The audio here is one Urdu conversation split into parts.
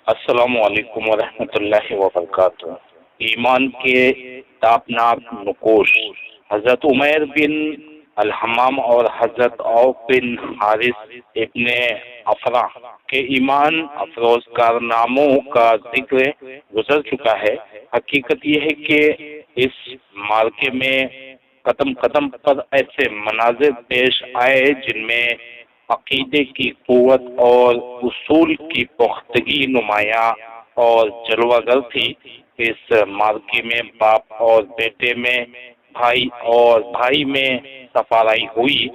السلام علیکم ورحمۃ اللہ وبرکاتہ۔ ایمان کے تابناک نقوش حضرت عمیر بن الحمام اور حضرت عوف بن حارث ابن افرا کے ایمان افروز کارناموں کا ذکر گزر چکا ہے۔ حقیقت یہ ہے کہ اس معرکے میں قدم قدم پر ایسے مناظر پیش آئے جن میں عقیدے کی قوت اور اصول کی پختگی نمایاں اور جلوہ گر تھی۔ اس معرکے میں باپ اور بیٹے میں، بھائی اور بھائی میں سفارائی ہوئی،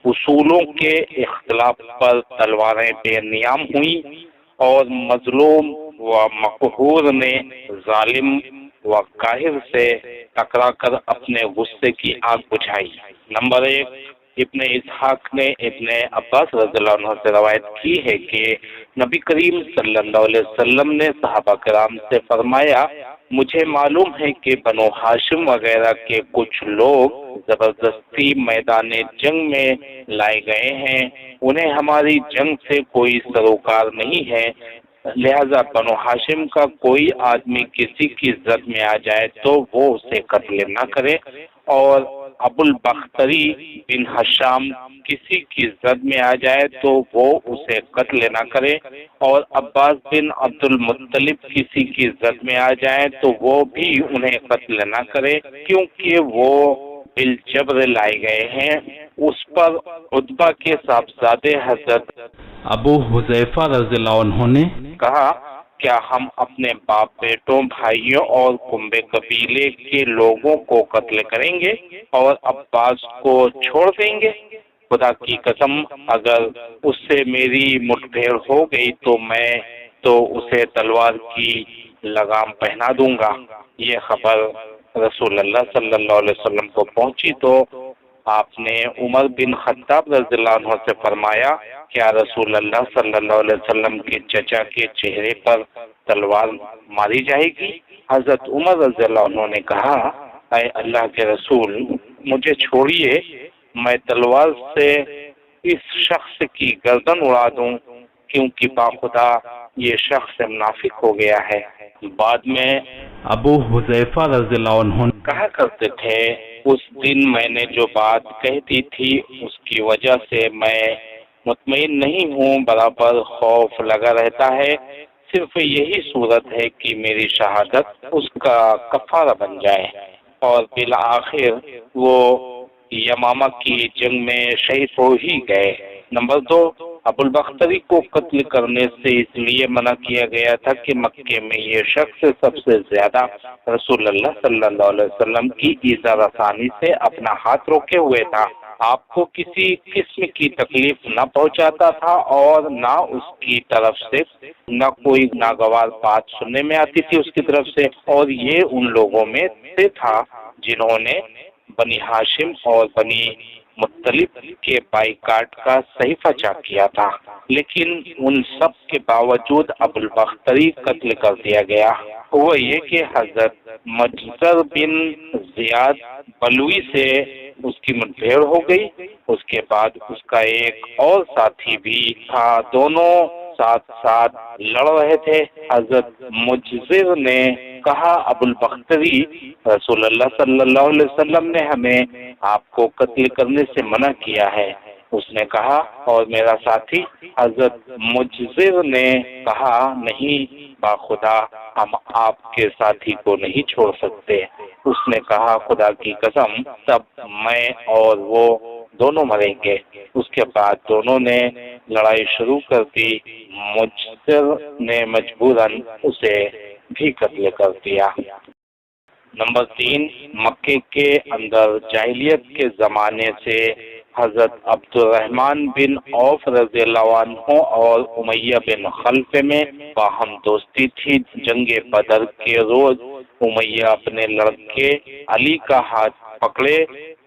اصولوں کے اختلاف پر تلواریں بے نیام ہوئیں اور مظلوم و مقہور نے ظالم و قاہر سے ٹکرا کر اپنے غصے کی آگ بجھائی۔ نمبر 1، ابن اسحاق نے ابن عباس رضی اللہ عنہ سے روایت کی ہے کہ نبی کریم صلی اللہ علیہ وسلم نے صحابہ کرام سے فرمایا، مجھے معلوم ہے کہ بنو ہاشم وغیرہ کے کچھ لوگ زبردستی میدان جنگ میں لائے گئے ہیں، انہیں ہماری جنگ سے کوئی سروکار نہیں ہے، لہذا بنو ہاشم کا کوئی آدمی کسی کی زد میں آ جائے تو وہ اسے قتل نہ کرے، اور ابو البختری بن حشام کسی کی زد میں آ جائے تو وہ اسے قتل نہ کرے، اور عباس بن عبد المطلب کسی کی زد میں آ جائے تو وہ بھی انہیں قتل نہ کرے، کیونکہ وہ بالجبر لائے گئے ہیں۔ اس پر عتبہ کے صاحبزادے حضرت ابو حذیفہ رضی اللہ عنہ نے کہا، کیا ہم اپنے باپ بیٹوں، بھائیوں اور کنبے قبیلے کے لوگوں کو قتل کریں گے اور عباس کو چھوڑ دیں گے؟ خدا کی قسم، اگر اس سے میری مٹھ بھیڑ ہو گئی تو میں تو اسے تلوار کی لگام پہنا دوں گا۔ یہ خبر رسول اللہ صلی اللہ علیہ وسلم کو پہنچی تو آپ نے عمر بن خطاب رضی اللہ عنہ سے فرمایا، کیا رسول اللہ صلی اللہ علیہ وسلم کے چچا کے چہرے پر تلوار ماری جائے گی؟ حضرت عمر رضی اللہ عنہ نے کہا، اے اللہ کے رسول، مجھے چھوڑیے، میں تلوار سے اس شخص کی گردن اڑا دوں، کیونکہ باخدا یہ شخص منافق ہو گیا ہے۔ بعد میں ابو حذیفہ رضی اللہ عنہ کہا کرتے تھے، اس دن میں نے جو بات کہہ دی تھی اس کی وجہ سے میں مطمئن نہیں ہوں، برابر خوف لگا رہتا ہے، صرف یہی صورت ہے کہ میری شہادت اس کا کفارہ بن جائے، اور بالآخر وہ یمامہ کی جنگ میں شہید ہو ہی گئے۔ نمبر 2، ابو البختری کو قتل کرنے سے اس لیے منع کیا گیا تھا کہ مکے میں یہ شخص سب سے زیادہ رسول اللہ صلی اللہ علیہ وسلم کی ایذا رسانی سے اپنا ہاتھ روکے ہوئے تھا، آپ کو کسی قسم کی تکلیف نہ پہنچاتا تھا اور نہ اس کی طرف سے نہ کوئی ناگوار بات سننے میں آتی تھی اس کی طرف سے، اور یہ ان لوگوں میں سے تھا جنہوں نے بنی ہاشم اور بنی مطلب کے بائیکاٹ کا صحیفہ چاپ کیا تھا، لیکن ان سب کے باوجود ابو البختری قتل کر دیا گیا۔ ہوا یہ کہ حضرت مجزر بن زیاد بلوی سے اس کی مٹبھیڑ ہو گئی، اس کے بعد اس کا ایک اور ساتھی بھی تھا، دونوں ساتھ ساتھ لڑ رہے تھے۔ حضرت مجزر نے کہا، ابو البختری، رسول اللہ صلی اللہ علیہ وسلم نے ہمیں آپ کو قتل کرنے سے منع کیا ہے۔ اس نے کہا، اور میرا ساتھی؟ حضرت مجزر نے کہا، نہیں باخدا، ہم آپ کے ساتھی کو نہیں چھوڑ سکتے۔ اس نے کہا، خدا کی قسم، تب میں اور وہ دونوں مریں گے۔ اس کے بعد دونوں نے لڑائی شروع کر دی، مجزر نے مجبوراً اسے بھی قتل کر دیا۔ نمبر 3، مکے کے اندر جاہلیت کے زمانے سے حضرت عبد الرحمن بن عوف رضی اللہ عنہ اور امیہ بن خلف میں باہم دوستی تھی۔ جنگ بدر کے روز امیہ اپنے لڑکے علی کا ہاتھ پکڑے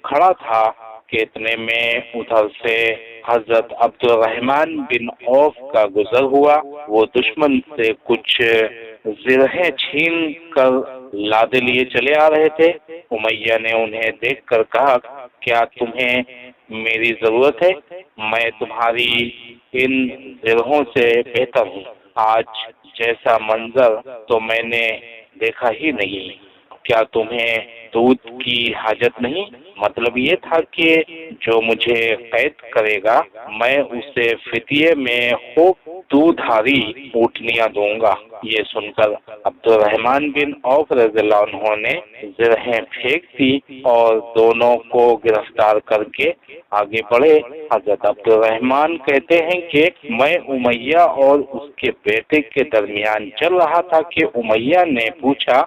کھڑا تھا کہ اتنے میں ادھر سے حضرت عبد الرحمن بن عوف کا گزر ہوا۔ وہ دشمن سے کچھ زرہیں چھین کر لادے لیے چلے آ رہے تھے۔ امیہ نے انہیں دیکھ کر کہا، کیا تمہیں میری ضرورت ہے؟ میں تمہاری ان زرہوں سے بہتر ہوں۔ آج جیسا منظر تو میں نے دیکھا ہی نہیں۔ کیا تمہیں دودھ کی حاجت نہیں؟ مطلب یہ تھا کہ جو مجھے قید کرے گا میں اسے فدیے میں خوب دودھاری اونٹنیاں دوں گا۔ یہ سن کر عبد الرحمن بن عوف رضی اللہ عنہ نے زرہیں پھینک دی اور دونوں کو گرفتار کر کے آگے بڑھے۔ حضرت عبد الرحمن کہتے ہیں کہ میں امیہ اور اس کے بیٹے کے درمیان چل رہا تھا کہ امیہ نے پوچھا،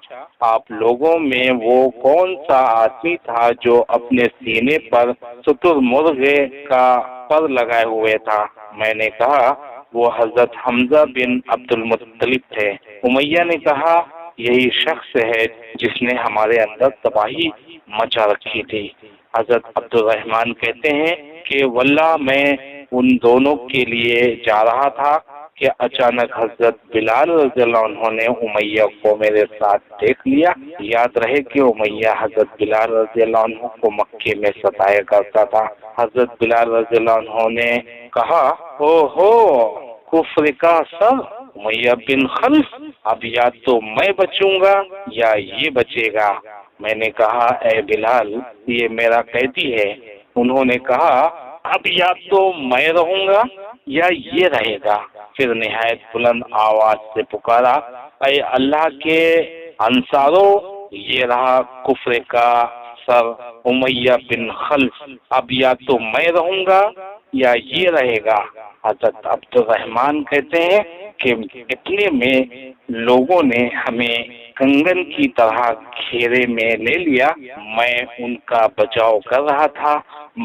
آپ لوگوں میں وہ کون سا آدمی تھا جو اپنے سینے پر شتر مرغے کا پر لگائے ہوئے تھا؟ میں نے کہا وہ حضرت حمزہ بن عبد المطلب تھے۔ امیہ نے کہا یہی شخص ہے جس نے ہمارے اندر تباہی مچا رکھی تھی۔ حضرت عبد الرحمن کہتے ہیں کہ واللہ میں ان دونوں کے لیے جا رہا تھا کہ اچانک حضرت بلال رضی اللہ عنہ نے امیہ کو میرے ساتھ دیکھ لیا۔ یاد رہے کہ امیہ حضرت بلال رضی اللہ عنہ کو مکے میں ستایا کرتا تھا۔ حضرت بلال رضی اللہ عنہ نے کہا او ہو کفر کا سر امیہ بن خلف، اب یا تو میں بچوں گا یا یہ بچے گا۔ میں نے کہا اے بلال یہ میرا قیدی ہے۔ انہوں نے کہا اب یا تو میں رہوں گا یا یہ رہے گا۔ پھر نہایت بلند آواز سے پکارا اے اللہ کے انصارو، یہ رہا کفر کا سر امیہ بن خلف، اب یا تو میں رہوں گا یا یہ رہے گا۔ حضرت عبد الرحمن کہتے ہیں کہ اتنے میں لوگوں نے ہمیں کنگن کی طرح گھیرے میں لے لیا۔ میں ان کا بچاؤ کر رہا تھا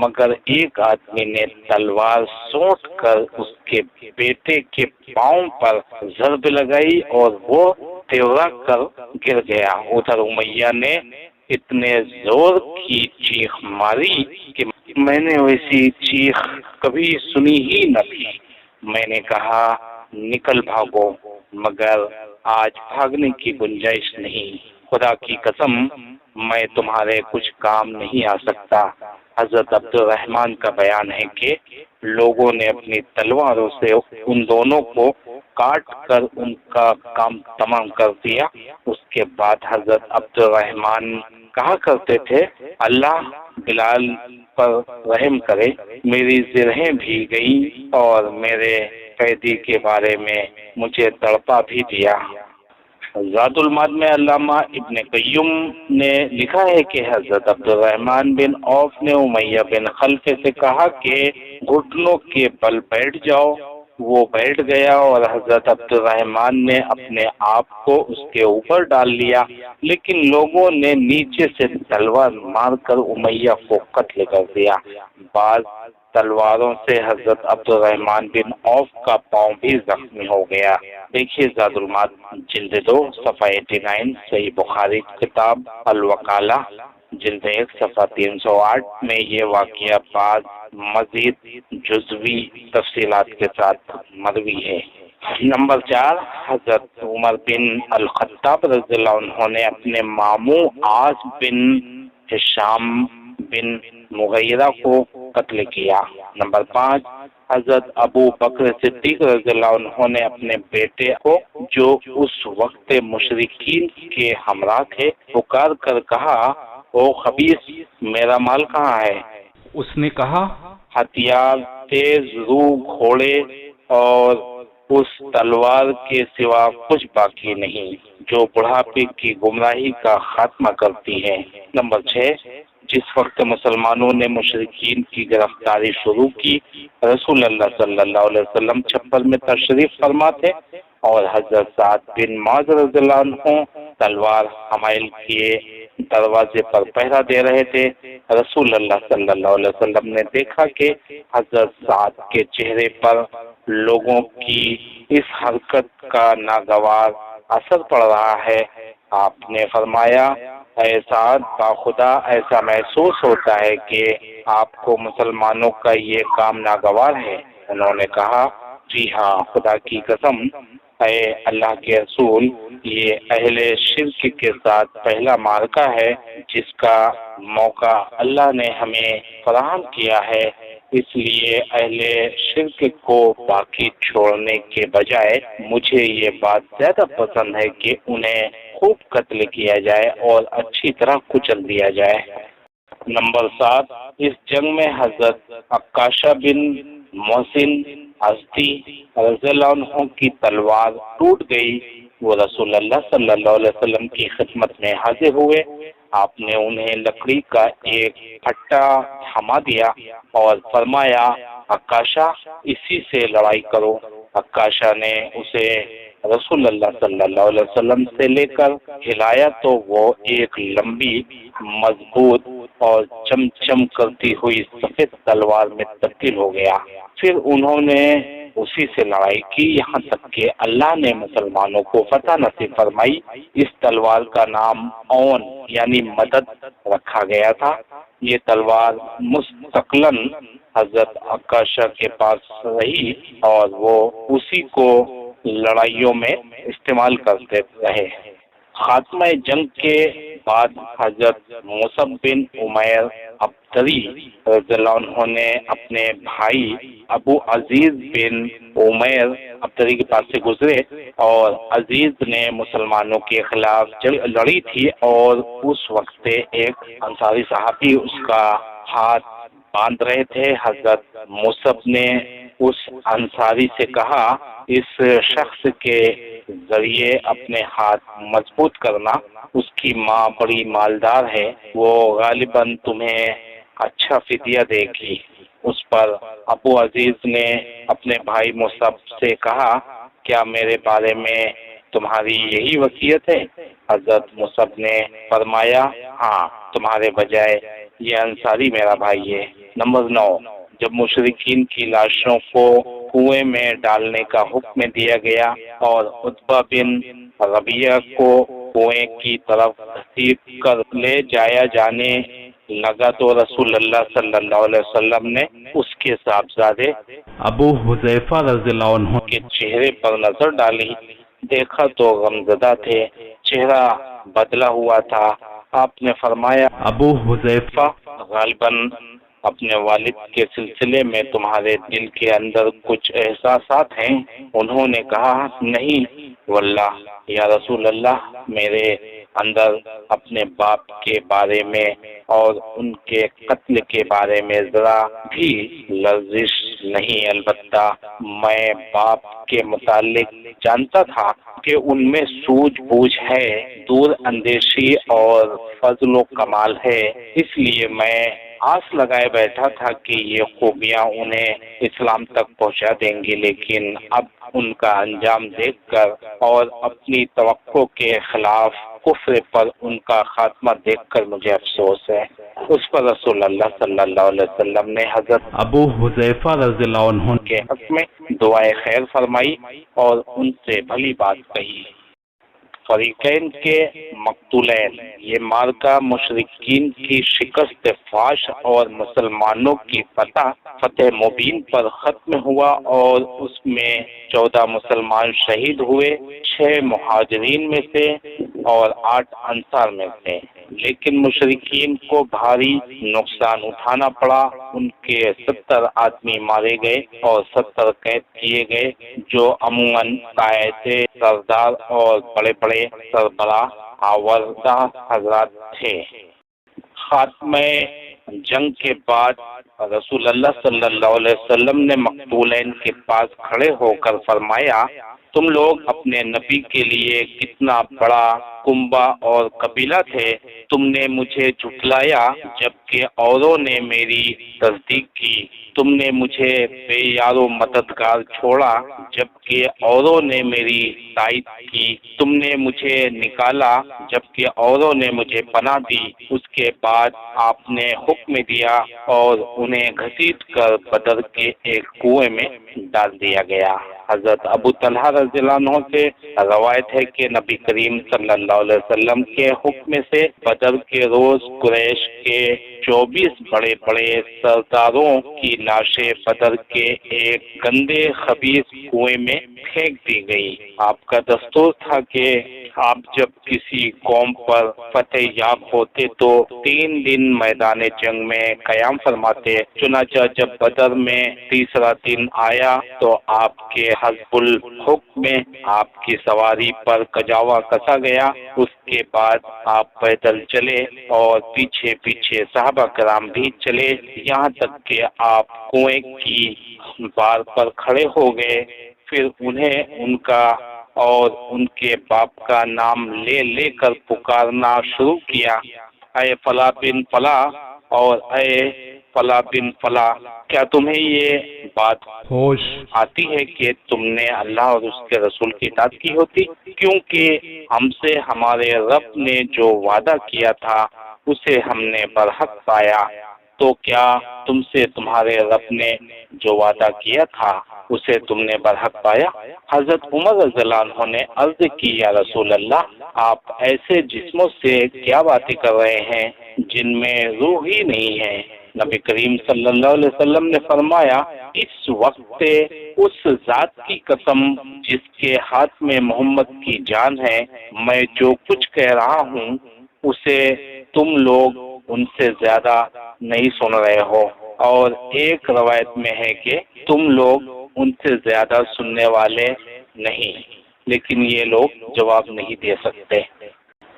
مگر ایک آدمی نے تلوار سونٹ کر اس کے بیٹے کے پاؤں پر ضرب لگائی اور وہ تیورا کر گر گیا۔ ادھر امیہ نے اتنے زور کی چیخ ماری کہ میں نے ویسی چیخ کبھی سنی ہی نہ تھی۔ میں نے کہا نکل بھاگو، مگر آج بھاگنے کی گنجائش نہیں، خدا کی قسم میں تمہارے کچھ کام نہیں آ سکتا۔ حضرت عبد الرحمن کا بیان ہے کہ لوگوں نے اپنی تلواروں سے ان دونوں کو کاٹ کر ان کا کام تمام کر دیا۔ اس کے بعد حضرت عبد الرحمن کہا کرتے تھے اللہ بلال پر رحم کرے، میری زرہیں بھی گئیں اور میرے قیدی کے بارے میں مجھے تڑپا بھی دیا۔ زاد المعاد میں علامہ ابن قیم نے لکھا ہے کہ حضرت عبد الرحمن بن عوف نے امیہ بن خلف سے کہا کہ گھٹنوں کے بل بیٹھ جاؤ۔ وہ بیٹھ گیا اور حضرت عبد الرحمن نے اپنے آپ کو اس کے اوپر ڈال لیا، لیکن لوگوں نے نیچے سے تلوار مار کر امیہ کو قتل کر دیا۔ بعض تلواروں سے حضرت عبد الرحمن بن عوف کا پاؤں بھی زخمی ہو گیا۔ دیکھیے زاد المعاد جلد 2 صفحہ 89، صحیح بخاری کتاب الوکالہ جلد 1 صفحہ 308 میں یہ واقعہ بعض مزید جزوی تفصیلات کے ساتھ مروی ہے۔ نمبر 4، حضرت عمر بن الخطاب رضی اللہ عنہ نے اپنے ماموں عاص بن ہشام بن مغیرہ کو قتل کیا۔ نمبر 5، حضرت ابو بکر صدیق رضی اللہ عنہ نے اپنے بیٹے کو جو اس وقت مشرکین کے ہمراہ تھے پکار کر کہا او خبیث میرا مال کہاں ہے؟ اس نے کہا ہتھیار، تیز رو گھوڑے اور اس تلوار کے سوا کچھ باقی نہیں جو بڑھاپے کی گمراہی کا خاتمہ کرتی ہے۔ نمبر 6، جس وقت مسلمانوں نے مشرکین کی گرفتاری شروع کی، رسول اللہ صلی اللہ علیہ وسلم چھپر میں تشریف فرما تھے اور حضرت سعد بن معاذ رضی اللہ عنہ تلوار حمائل کے دروازے پر پہرا دے رہے تھے۔ رسول اللہ صلی اللہ علیہ وسلم نے دیکھا کہ حضرت سعد کے چہرے پر لوگوں کی اس حرکت کا ناگوار اثر پڑ رہا ہے۔ آپ نے فرمایا اے سعد باخدا ایسا محسوس ہوتا ہے کہ آپ کو مسلمانوں کا یہ کام ناگوار ہے۔ انہوں نے کہا جی ہاں خدا کی قسم اے اللہ کے رسول، یہ اہل شرک کے ساتھ پہلا معرکہ ہے جس کا موقع اللہ نے ہمیں فراہم کیا ہے۔ اس لیے اہل شرک کو باقی چھوڑنے کے بجائے مجھے یہ بات زیادہ پسند ہے کہ انہیں خوب قتل کیا جائے اور اچھی طرح کچل دیا جائے۔ نمبر 7، اس جنگ میں حضرت عکاشہ بن محسن ازدی رضی اللہ عنہ کی تلوار ٹوٹ گئی۔ وہ رسول اللہ صلی اللہ علیہ وسلم کی خدمت میں حاضر ہوئے۔ آپ نے انہیں لکڑی کا ایک پھٹا تھما دیا اور فرمایا، عکاشہ اسی سے لڑائی کرو۔ عکاشہ نے اسے رسول اللہ صلی اللہ علیہ وسلم سے لے کر ہلایا تو وہ ایک لمبی، مضبوط اور چمچم کرتی ہوئی سفید تلوار میں تبدیل ہو گیا۔ پھر انہوں نے اسی سے لڑائی کی یہاں تک کہ اللہ نے مسلمانوں کو فتح نصیب فرمائی۔ اس تلوار کا نام اون یعنی مدد رکھا گیا تھا۔ یہ تلوار مستقلاً حضرت عکاشہ کے پاس رہی اور وہ اسی کو لڑائیوں میں استعمال کرتے رہے۔ خاتمہ جنگ کے بعد حضرت مصعب بن عمیر ابتری رضی اللہ عنہ نے اپنے بھائی ابو عزیز بن عمیر ابتری کے پاس سے گزرے اور عزیز نے مسلمانوں کے خلاف جنگ لڑی تھی اور اس وقت ایک انصاری صحابی اس کا ہاتھ باندھ رہے تھے۔ حضرت مصعب نے اس انصاری سے کہا، اس شخص کے ذریعے اپنے ہاتھ مضبوط کرنا، اس کی ماں بڑی مالدار ہے، وہ غالباً تمہیں اچھا فدیہ دے گی۔ اس پر ابو عزیز نے اپنے بھائی مصعب سے کہا، کیا میرے بارے میں تمہاری یہی وصیت ہے؟ حضرت مصعب نے فرمایا، ہاں، تمہارے بجائے یہ انصاری میرا بھائی ہے۔ نمبر 9، جب مشرکین کی لاشوں کو کنویں میں ڈالنے کا حکم دیا گیا اور عتبہ بن ربیعہ کو کنویں کی طرف گھسیٹ کر لے جایا جانے لگا تو رسول اللہ صلی اللہ علیہ وسلم نے اس کے صاحبزادے ابو حذیفہ رضی اللہ عنہ کے چہرے پر نظر ڈالی، دیکھا تو غمزدہ تھے، چہرہ بدلا ہوا تھا۔ آپ نے فرمایا، ابو حذیفہ، غالباً اپنے والد کے سلسلے میں تمہارے دل کے اندر کچھ احساسات ہیں۔ انہوں نے کہا، نہیں واللہ یا رسول اللہ، میرے اندر اپنے باپ کے بارے میں اور ان کے قتل کے بارے میں ذرا بھی لرزش نہیں، البتہ میں باپ کے متعلق جانتا تھا کہ ان میں سوجھ بوجھ ہے، دور اندیشی اور فضل و کمال ہے، اس لیے میں آس لگائے بیٹھا تھا کہ یہ خوبیاں انہیں اسلام تک پہنچا دیں گی، لیکن اب ان کا انجام دیکھ کر اور اپنی توقع کے خلاف کفر پر ان کا خاتمہ دیکھ کر مجھے افسوس ہے۔ اس پر رسول اللہ صلی اللہ علیہ وسلم نے حضرت ابو حذیفہ رضی اللہ عنہ کے حق میں دعائے خیر فرمائی اور ان سے بھلی بات کہی۔ فریقین کے مقتولین، یہ مارکہ مشرکین کی شکست فاش اور مسلمانوں کی فتح مبین پر ختم ہوا اور اس میں 14 مسلمان شہید ہوئے، 6 مہاجرین میں سے اور 8 انصار میں سے، لیکن مشرکین کو بھاری نقصان اٹھانا پڑا۔ ان کے 70 آدمی مارے گئے اور 70 قید کیے گئے، جو عموماً قائد، سردار اور بڑے بڑے سربراہ آوردہ حضرات تھے۔ خاتمہ جنگ کے بعد رسول اللہ صلی اللہ علیہ وسلم نے مقتولین کے پاس کھڑے ہو کر فرمایا، تم لوگ اپنے نبی کے لیے کتنا بڑا کنبہ اور قبیلہ تھے، تم نے مجھے جھٹلایا جبکہ اوروں نے میری تصدیق کی، تم نے مجھے بے یار و مددگار چھوڑا جبکہ اوروں نے میری تائید کی، تم نے مجھے نکالا جبکہ اوروں نے مجھے پناہ دی۔ اس کے بعد آپ نے حکم دیا اور انہیں گھسیٹ کر بدر کے ایک کنویں میں ڈال دیا گیا۔ حضرت ابو طلحہ رضی اللہ عنہ سے روایت ہے کہ نبی کریم صلی اللہ علیہ وسلم کے حکم سے بدر کے روز قریش کے 24 بڑے بڑے سرداروں کی لاشیں بدر کے ایک گندے خبیث کنویں میں پھینک دی گئی۔ آپ کا دستور تھا کہ آپ جب کسی قوم پر فتح یاب ہوتے تو 3 دن میدان جنگ میں قیام فرماتے، چنانچہ جب بدر میں تیسرا دن آیا تو آپ کے حزب الحق میں آپ کی سواری پر کجاوا کسا گیا۔ اس کے بعد آپ پیدل چلے اور پیچھے پیچھے صحابہ کرام بھی چلے، یہاں تک کہ آپ کنویں کی بار پر کھڑے ہو گئے۔ پھر انہیں ان کا اور ان کے باپ کا نام لے لے کر پکارنا شروع کیا، اے فلاں بن فلاں اور اے فلاں بن فلاں، کیا تمہیں یہ بات ہوش آتی ہے کہ تم نے اللہ اور اس کے رسول کی اطاعت کی ہوتی؟ کیونکہ ہم سے ہمارے رب نے جو وعدہ کیا تھا اسے ہم نے برحق پایا، تو کیا تم سے تمہارے رب نے جو وعدہ کیا تھا اسے تم نے برحق پایا؟ حضرت عمر رضی اللہ عنہ نے عرض کی، یا رسول اللہ، آپ ایسے جسموں سے کیا باتیں کر رہے ہیں جن میں روح ہی نہیں ہے؟ نبی کریم صلی اللہ علیہ وسلم نے فرمایا، اس وقت اس ذات کی قسم جس کے ہاتھ میں محمد کی جان ہے، میں جو کچھ کہہ رہا ہوں اسے تم لوگ ان سے زیادہ نہیں سن رہے ہو، اور ایک روایت میں ہے کہ تم لوگ ان سے زیادہ سننے والے نہیں، لیکن یہ لوگ جواب نہیں دے سکتے۔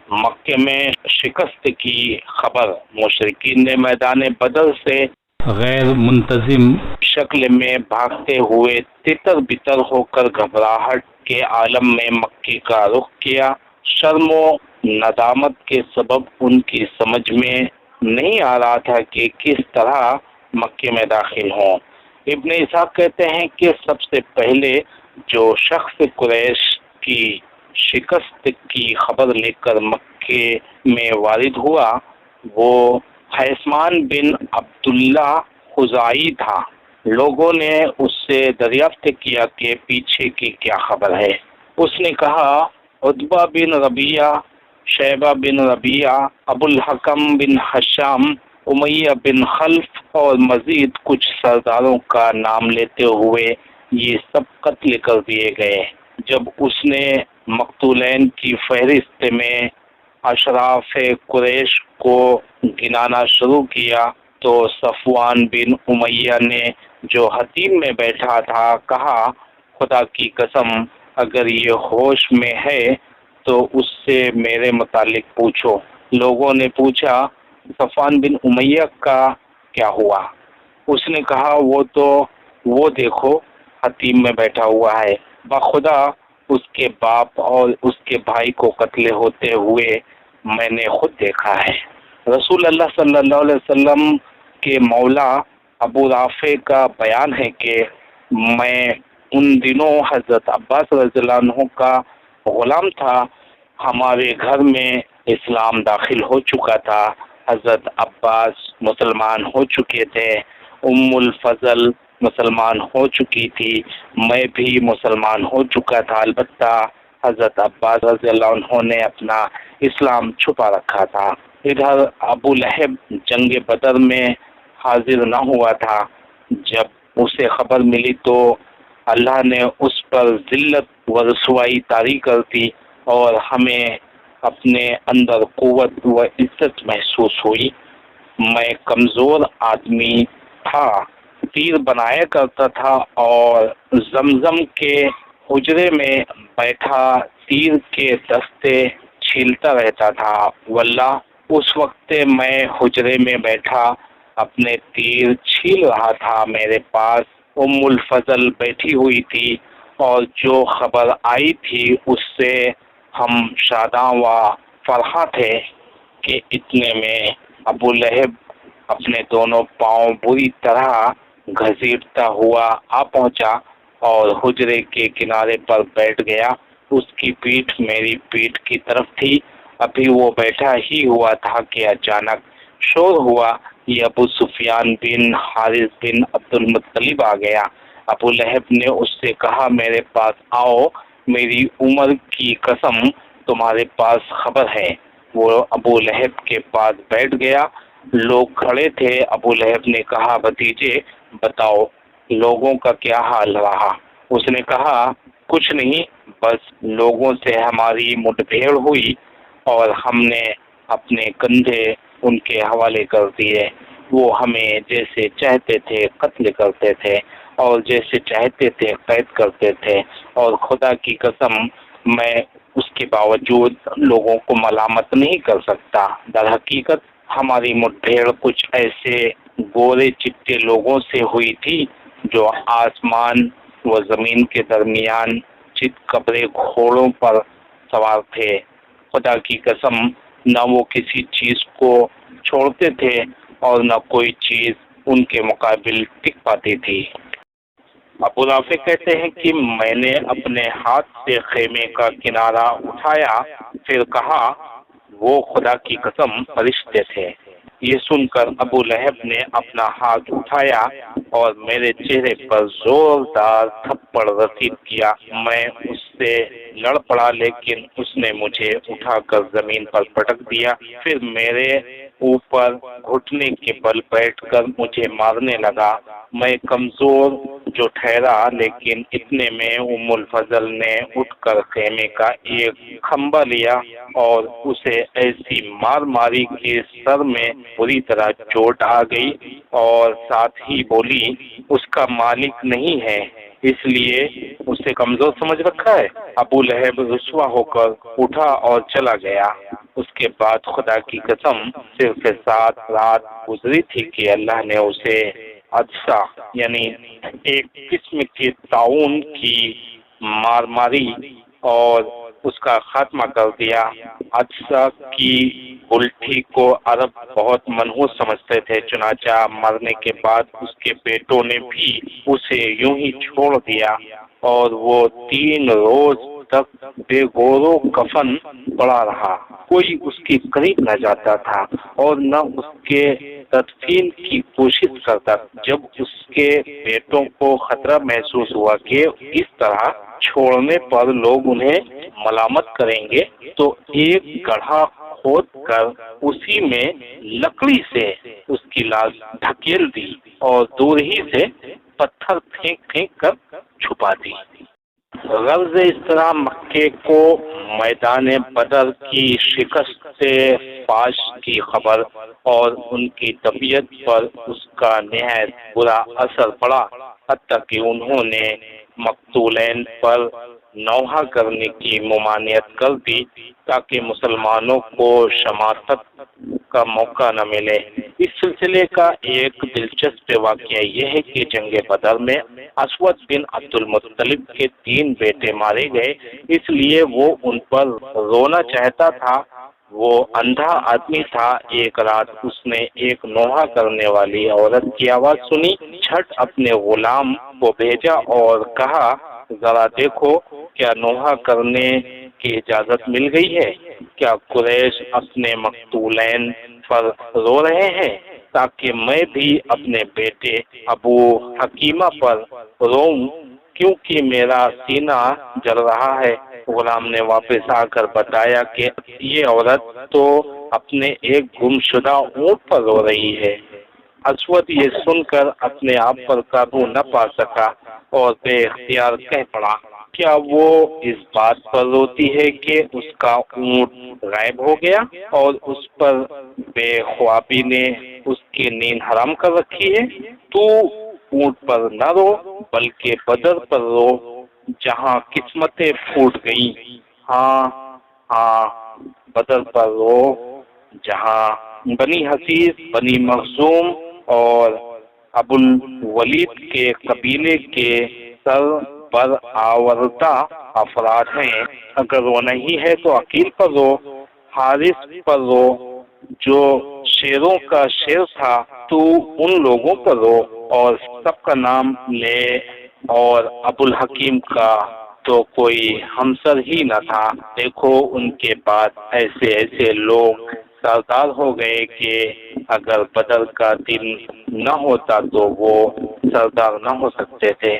مکے میں شکست کی خبر، مشرکین نے میدان بدر سے غیر منتظم شکل میں بھاگتے ہوئے تتر بتر ہو کر گھبراہٹ کے عالم میں مکے کا رخ کیا۔ شرم و ندامت کے سبب ان کی سمجھ میں نہیں آ رہا تھا کہ کس طرح مکے میں داخل ہوں۔ ابن اسحاق کہتے ہیں کہ سب سے پہلے جو شخص قریش کی شکست کی خبر لے کر مکے میں وارد ہوا وہ حیثمان بن عبداللہ خزاعی تھا۔ لوگوں نے اس سے دریافت کیا کہ پیچھے کی کیا خبر ہے۔ اس نے کہا، عتبہ بن ربیعہ، شیبہ بن ربیعہ، ابو الحکم بن حشام، امیہ بن خلف اور مزید کچھ سرداروں کا نام لیتے ہوئے یہ سب قتل کر دیے گئے۔ جب اس نے مقتولین کی فہرست میں اشراف قریش کو گنانا شروع کیا تو صفوان بن امیہ نے جو حتیم میں بیٹھا تھا کہا، خدا کی قسم اگر یہ ہوش میں ہے تو اس سے میرے متعلق پوچھو۔ لوگوں نے پوچھا، صفوان بن امیہ کا کیا ہوا؟ اس نے کہا، وہ دیکھو حتیم میں بیٹھا ہوا ہے، بخدا اس کے باپ اور اس کے بھائی کو قتل ہوتے ہوئے میں نے خود دیکھا ہے۔ رسول اللہ صلی اللہ علیہ وسلم کے مولا ابو رافع کا بیان ہے کہ میں ان دنوں حضرت عباس رضی اللہ عنہ کا غلام تھا۔ ہمارے گھر میں اسلام داخل ہو چکا تھا، حضرت عباس مسلمان ہو چکے تھے، ام الفضل مسلمان ہو چکی تھی، میں بھی مسلمان ہو چکا تھا، البتہ حضرت عباس رضی اللہ عنہ نے اپنا اسلام چھپا رکھا تھا۔ ادھر ابو لہب جنگ بدر میں حاضر نہ ہوا تھا۔ جب اسے خبر ملی تو اللہ نے اس پر ذلت و رسوائی طاری کر دی اور ہمیں اپنے اندر قوت و عزت محسوس ہوئی۔ میں کمزور آدمی تھا، تیر بنایا کرتا تھا اور زمزم کے حجرے میں بیٹھا تیر کے دستے چھیلتا رہتا تھا۔ واللہ اس وقت میں حجرے میں بیٹھا اپنے تیر چھیل رہا تھا، میرے پاس ام الفضل بیٹھی ہوئی تھی اور جو خبر آئی تھی اس سے ہم شاداں و فرحاں تھے کہ اتنے میں ابو لہب اپنے دونوں پاؤں بری طرح گھسیٹتا ہوا آ پہنچا اور حجرے کے کنارے پر بیٹھ گیا۔ اس کی پیٹھ میری پیٹھ کی طرف تھی۔ ابھی وہ بیٹھا ہی ہوا تھا کہ اچانک شور ہوا، یہ ابو سفیان بن حارث بن عبد المطلب آ گیا۔ ابو لہب نے اس سے کہا، میرے پاس آؤ، میری عمر کی قسم تمہارے پاس خبر ہے۔ وہ ابو لہب کے پاس بیٹھ گیا۔ لوگ کھڑے تھے۔ ابو لہب نے کہا، بھتیجے بتاؤ لوگوں کا کیا حال رہا؟ اس نے کہا، کچھ نہیں، بس لوگوں سے ہماری مٹبھیڑ ہوئی اور ہم نے اپنے کندھے ان کے حوالے کر دیے۔ وہ ہمیں جیسے چاہتے تھے قتل کرتے تھے اور جیسے چاہتے تھے قید کرتے تھے، اور خدا کی قسم میں اس کے باوجود لوگوں کو ملامت نہیں کر سکتا۔ در حقیقت ہماری مٹبھیڑ کچھ ایسے گورے چٹے لوگوں سے ہوئی تھی جو آسمان و زمین کے درمیان چت کبرے گھوڑوں پر سوار تھے۔ خدا کی قسم نہ وہ کسی چیز کو چھوڑتے تھے اور نہ کوئی چیز ان کے مقابل ٹک پاتی تھی۔ ابو رافع کہتے ہیں کہ میں نے اپنے ہاتھ سے خیمے کا کنارہ اٹھایا، پھر کہا وہ خدا کی قسم فرشتے تھے۔ یہ سن کر ابو لہب نے اپنا ہاتھ اٹھایا اور میرے چہرے پر زوردار تھپڑ رسید کیا۔ میں اس سے لڑ پڑا لیکن اس نے مجھے اٹھا کر زمین پر پٹک دیا، پھر میرے اوپر گھٹنے کے بل بیٹھ کر مجھے مارنے لگا۔ میں کمزور جو ٹھہرا، لیکن اتنے میں ام الفضل نے اٹھ کر خیمے کا ایک کھمبا لیا اور اسے ایسی مار ماری کہ سر میں بری طرح چوٹ آ گئی، اور ساتھ ہی بولی اس کا مالک نہیں ہے اس لیے اسے کمزور سمجھ رکھا ہے۔ ابو لہب رسوا ہو کر اٹھا اور چلا گیا۔ اس کے بعد خدا کی قسم صرف 7 رات گزری تھی کہ اللہ نے اسے عدسہ یعنی ایک قسم کے طاعون کی مار ماری اور اس کا خاتمہ کر دیا۔ عدسہ کی الٹی کو عرب بہت منحوس سمجھتے تھے، چنانچہ مرنے کے بعد اس کے بیٹوں نے بھی اسے یوں ہی چھوڑ دیا اور وہ 3 روز تک بے گور و کفن پڑا رہا۔ کوئی اس کے قریب نہ جاتا تھا اور نہ اس کے تدفین کی کوشش کرتا۔ جب اس کے بیٹوں کو خطرہ محسوس ہوا کہ اس طرح چھوڑنے پر لوگ انہیں ملامت کریں گے، تو ایک گڑھا کھود کر اسی میں لکڑی سے اس کی لاش ڈھکیل دی اور دور ہی سے پتھر پھینک پھینک کر چھپا دی۔ غرض اس طرح مکے کو میدان بدر کی شکست سے فاش کی خبر اور ان کی طبیعت پر اس کا نہایت برا اثر پڑا، حتیٰ کہ انہوں نے مقتولین پر نوحہ کرنے کی ممانعت کر دی تاکہ مسلمانوں کو شماتت کا موقع نہ ملے۔ اس سلسلے کا ایک دلچسپ واقعہ یہ ہے کہ جنگ بدر میں اسود بن عبد المطلب کے 3 بیٹے مارے گئے، اس لیے وہ ان پر رونا چاہتا تھا۔ وہ اندھا آدمی تھا۔ ایک رات اس نے ایک نوحہ کرنے والی عورت کی آواز سنی، جھٹ اپنے غلام کو بھیجا اور کہا ذرا دیکھو کیا نوحہ کرنے کی اجازت مل گئی ہے؟ کیا قریش اپنے مقتولین پر رو رہے ہیں تاکہ میں بھی اپنے بیٹے ابو حکیمہ پر روؤں، کیونکہ میرا سینہ جل رہا ہے۔ غلام نے واپس آ کر بتایا کہ یہ عورت تو اپنے ایک گمشدہ اونٹ پر رو رہی ہے۔ اسود یہ سن کر اپنے آپ پر قابو نہ پا سکا اور بے اختیار کہہ پڑا کیا وہ اس بات پر روتی ہے کہ اس کا اونٹ غائب ہو گیا اور اس پر بے خوابی نے اس کی نیند حرام کر رکھی ہے؟ تو اونٹ پر نہ رو بلکہ بدر پر رو جہاں قسمتیں پھوٹ گئیں۔ ہاں بدر پر رو جہاں بنی حسیس، بنی مخزوم اور ابو الولید کے قبیلے کے سر پر آوردہ افراد ہیں۔ اگر وہ نہیں ہے تو عقیل پر رو، حارث پر رو جو شیروں کا شیر تھا، تو ان لوگوں پر رو اور سب کا نام لے، اور ابو الحکیم کا تو کوئی ہمسر ہی نہ تھا۔ دیکھو ان کے بعد ایسے لوگ سردار ہو گئے کہ اگر بدر کا دن نہ ہوتا تو وہ سردار نہ ہو سکتے تھے۔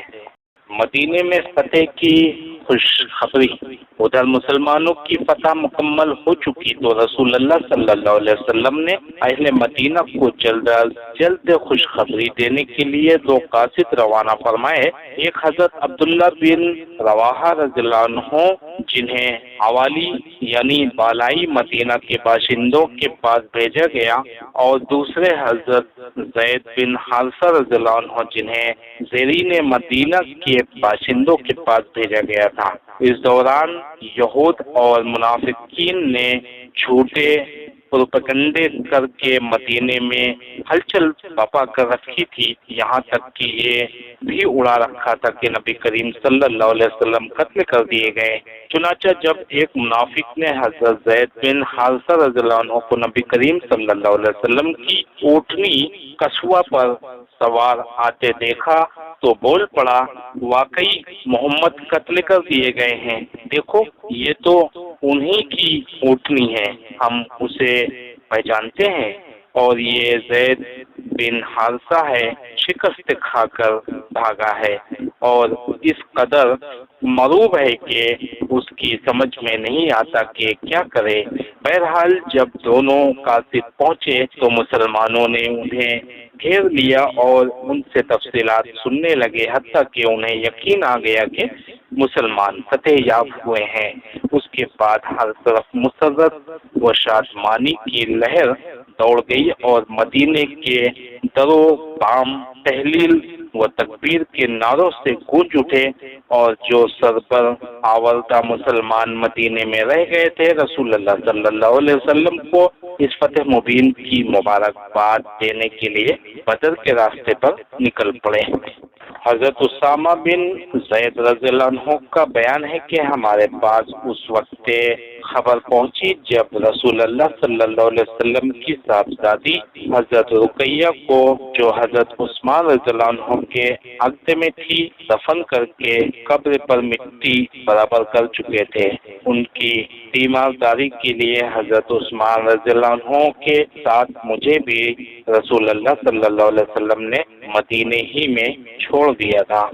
مدینے میں فتح کی خوشخبری۔ ادھر مسلمانوں کی فتح مکمل ہو چکی تو رسول اللہ صلی اللہ علیہ وسلم نے اہل مدینہ کو جلد از جلد خوشخبری دینے کے لیے 2 قاصد روانہ فرمائے۔ ایک حضرت عبداللہ بن رواحہ رضی اللہ عنہ جنہیں حوالی یعنی بالائی مدینہ کے باشندوں کے پاس بھیجا گیا، اور دوسرے حضرت زید بن حارثہ رضی اللہ عنہ جنہیں زیرین مدینہ کے باشندوں کے پاس بھیجا گیا تھا۔ اس دوران یہود اور منافقین نے جھوٹے پروپیگنڈے کر کے مدینے میں ہلچل برپا کر رکھی تھی، یہاں تک کہ یہ بھی اڑا رکھا تھا کہ نبی کریم صلی اللہ علیہ وسلم قتل کر دیے گئے۔ چنانچہ جب ایک منافق نے حضرت زید بن حارثہ رضی اللہ عنہ کو نبی کریم صلی اللہ علیہ وسلم کی اونٹنی قصوہ پر سوار آتے دیکھا تو بول پڑا، واقعی محمد قتل کر دیے گئے ہیں، دیکھو یہ تو انہی کی اونٹنی ہے، ہم اسے پہچانتے ہیں اور یہ زید بن حارثہ ہے، شکست کھا کر بھاگا ہے اور اس قدر مروب ہے کہ اس کی سمجھ میں نہیں آتا کہ کیا کرے۔ بہرحال جب دونوں قاصد پہنچے تو مسلمانوں نے انہیں گھیر لیا اور ان سے تفصیلات سننے لگے، حتیٰ کہ انہیں یقین آ گیا کہ مسلمان فتح یاب ہوئے ہیں۔ اس کے بعد ہر طرف مسرت و شادمانی کی لہر دوڑ گئی اور مدینے کے در و بام تحلیل و تکبیر کے نعروں سے گونج اٹھے، اور جو سربر آوردہ مسلمان مدینے میں رہ گئے تھے رسول اللہ صلی اللہ علیہ وسلم کو اس فتح مبین کی مبارکباد دینے کے لیے بدر کے راستے پر نکل پڑے۔ حضرت اسامہ بن زید رضی اللہ عنہ کا بیان ہے کہ ہمارے پاس اس وقت خبر پہنچی جب رسول اللہ صلی اللہ علیہ وسلم کی صاحبزادی حضرت رقیہ کو، جو حضرت عثمان رضی اللہ عنہ کے عقد میں تھی، دفن کر کے قبر پر مٹی برابر کر چکے تھے۔ ان کی تیمارداری کے لیے حضرت عثمان رضی اللہ عنہ کے ساتھ مجھے بھی رسول اللہ صلی اللہ علیہ وسلم نے مدینے ہی میں چھوڑ دیا تھا۔